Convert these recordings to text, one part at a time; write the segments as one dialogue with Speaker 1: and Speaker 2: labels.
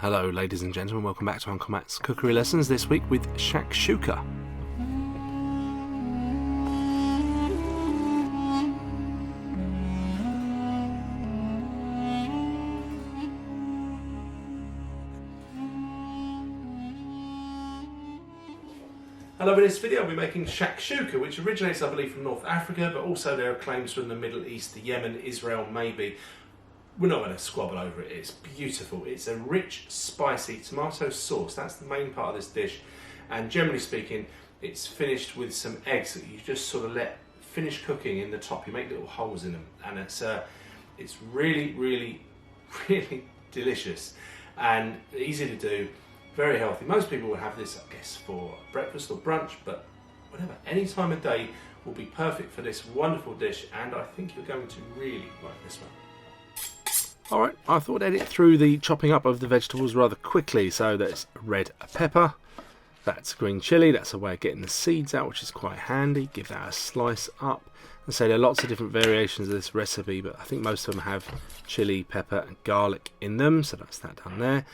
Speaker 1: Hello ladies and gentlemen, welcome back to Uncle Matt's cookery lessons, this week with Shakshuka. Hello, in this video I'll be making Shakshuka, which originates I believe from North Africa, but also there are claims from the Middle East, Yemen, Israel maybe. We're not going to squabble over it, it's beautiful. It's a rich, spicy tomato sauce, that's the main part of this dish. And generally speaking, it's finished with some eggs that you just sort of let finish cooking in the top. You make little holes in them, and it's really, really, really delicious and easy to do. Very healthy. Most people will have this, I guess, for breakfast or brunch, but whatever, any time of day will be perfect for this wonderful dish, and I think you're going to really like this one. Alright, I thought I'd edit through the chopping up of the vegetables rather quickly. So that's red pepper, that's green chilli, that's a way of getting the seeds out, which is quite handy. Give that a slice up. And so there are lots of different variations of this recipe, but I think most of them have chilli, pepper and garlic in them, so that's that done there.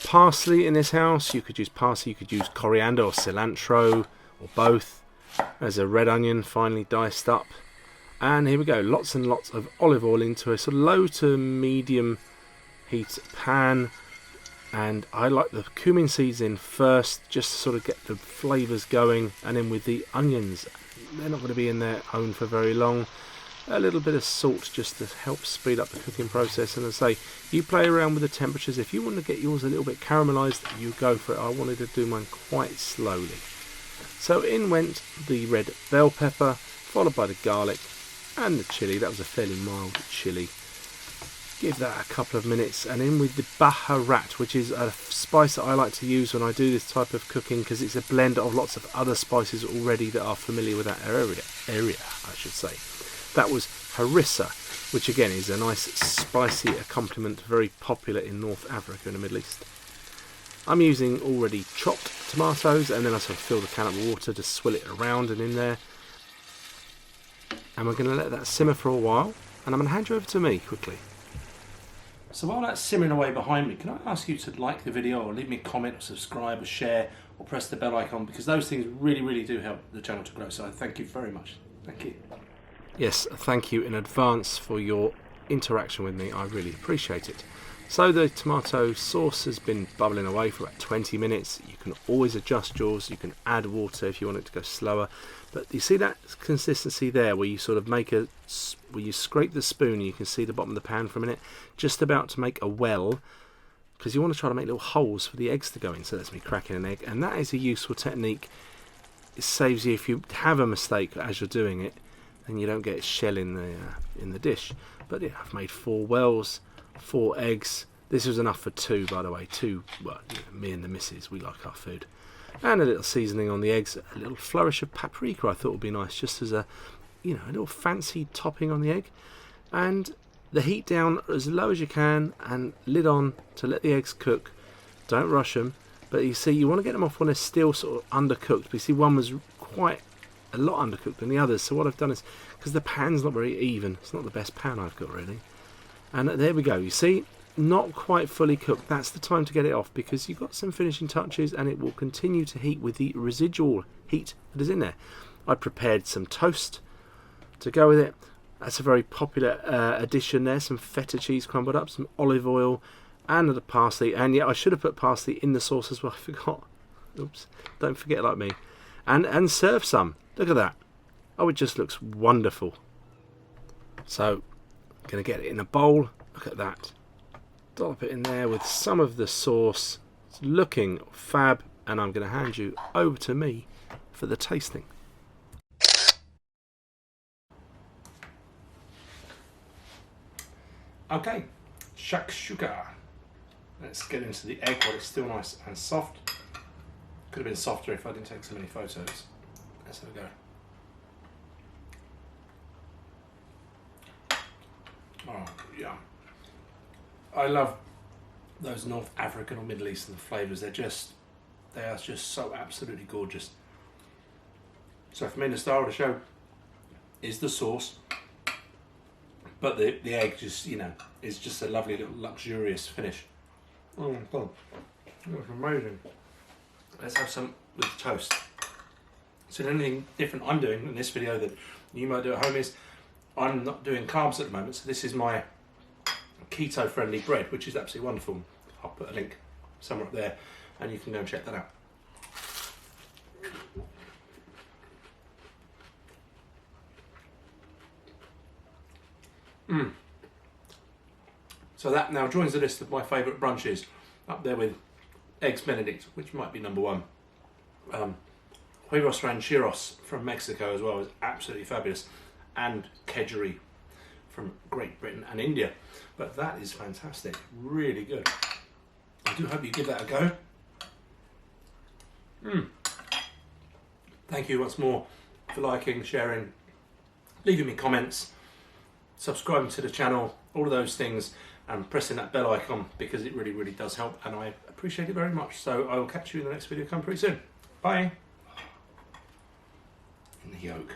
Speaker 1: Parsley in this house, you could use parsley, you could use coriander or cilantro or both. There's a red onion finely diced up, and here we go, lots and lots of olive oil into a sort of low to medium heat pan. And I like the cumin seeds in first, just to sort of get the flavours going, and then with the onions, they're not going to be in their own for very long. A little bit of salt just to help speed up the cooking process, and as I say, you play around with the temperatures. If you want to get yours a little bit caramelised, you go for it. I wanted to do mine quite slowly. So in went the red bell pepper, followed by the garlic and the chilli. That was a fairly mild chilli. Give that a couple of minutes, and in with the baharat, which is a spice that I like to use when I do this type of cooking, because it's a blend of lots of other spices already that are familiar with that area, I should say. That was Harissa, which again is a nice spicy accompaniment, very popular in North Africa and the Middle East. I'm using already chopped tomatoes, and then I sort of fill the can up with water to swill it around and in there. And we're going to let that simmer for a while, and I'm going to hand you over to me quickly. So while that's simmering away behind me, can I ask you to like the video, or leave me a comment, or subscribe, or share, or press the bell icon, because those things really, really do help the channel to grow. So thank you very much. Thank you. Yes, thank you in advance for your interaction with me. I really appreciate it. So the tomato sauce has been bubbling away for about 20 minutes. You can always adjust yours. You can add water if you want it to go slower. But you see that consistency there, where you sort of make where you scrape the spoon and you can see the bottom of the pan for a minute, just about to make a well, because you want to try to make little holes for the eggs to go in. So that's me cracking an egg, and that is a useful technique. It saves you if you have a mistake as you're doing it, and you don't get shell in the dish. But yeah, I've made 4 wells, 4 eggs. This was enough for 2, by the way. 2, well, you know, me and the missus, we like our food. And a little seasoning on the eggs, a little flourish of paprika I thought would be nice, just as a, you know, a little fancy topping on the egg. And the heat down as low as you can, and lid on to let the eggs cook. Don't rush them, but you see, you want to get them off when they're still sort of undercooked. But you see, one was quite a lot undercooked than the others, so what I've done is, because the pan's not very even, it's not the best pan I've got really, and there we go, you see, not quite fully cooked. That's the time to get it off, because you've got some finishing touches, and it will continue to heat with the residual heat that is in there. I prepared some toast to go with it. That's a very popular addition there. Some feta cheese crumbled up, some olive oil, and the parsley. And yeah, I should have put parsley in the sauce as well, I forgot. Oops, don't forget like me. And serve some. Look at that. Oh, it just looks wonderful. So, I'm going to get it in a bowl. Look at that. Dollop it in there with some of the sauce. It's looking fab. And I'm going to hand you over to me for the tasting. Okay, Shakshuka. Let's get into the egg while it's still nice and soft. Could have been softer if I didn't take so many photos. Let's have a go. Oh, yeah. I love those North African or Middle Eastern flavours. They are just so absolutely gorgeous. So for me, the star of the show is the sauce, but the egg just, you know, is just a lovely little luxurious finish. Oh my god, that's amazing. Let's have some with toast. So the only thing different I'm doing in this video that you might do at home is I'm not doing carbs at the moment, so this is my keto friendly bread, which is absolutely wonderful. I'll put a link somewhere up there and you can go and check that out. So that now joins the list of my favourite brunches, up there with Eggs Benedict, which might be number one. Huevos rancheros from Mexico as well is absolutely fabulous, and kedgeree from Great Britain and India. But that is fantastic, really good. I do hope you give that a go. Thank you once more for liking, sharing, leaving me comments, subscribing to the channel, all of those things, and pressing that bell icon, because it really, really does help, and I appreciate it very much. So I will catch you in the next video, come pretty soon. Bye. In the yolk.